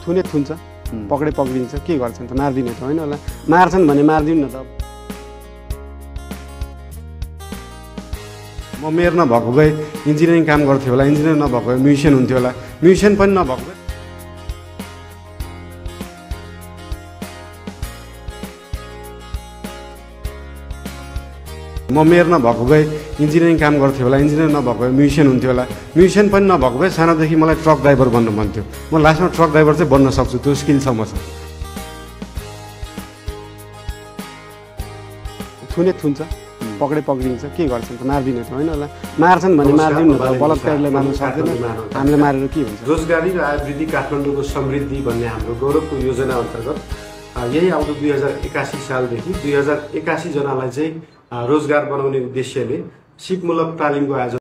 थुने थुन्छ, पक्रे पक्रिन्छ, के गर्छन् त? मार्दिने त होइन होला। मार्छन् भने मारिदिउँ न त। म मेयर नभएको भए इन्जिनियरिङ काम गर्थ्यो होला, इन्जिनियर नभएको भए म्युजिसियन हुन्थ्यो होला, म्युजिसियन पनि नभएको भए म मेयर नभएको भए इन्जिनियरिङ काम गर्थ्यो होला, इन्जिनियर नभएको भए म्युजिसियन हुन्थ्यो होला, म्युजिसियन पनि नभएको भए सानोदेखि मलाई ट्रक ड्राइभर बन्नु मन थियो। म लास्टमा ट्रक ड्राइभर चाहिँ बन्न सक्छु, त्यो स्किल छ मसँग। थुने थुन्छ, पक्रे पक्रिन्छ, के गर्छन् त? मार्दिने त होइन होला। मार्छन् भने मारिदिउँ न त। बलात्कारले मार्न सक्दैन, हामीले मारेर के हुन्छ? रोजगारी र आय वृद्धि काठमाडौँको समृद्धि भन्ने हाम्रो गौरवको योजना अन्तर्गत यही आउँदो 2081 सालदेखि 2081 जनालाई चाहिँ रोजगार बनाउने उद्देश्यले सिपमूलक तालिमको आयोजना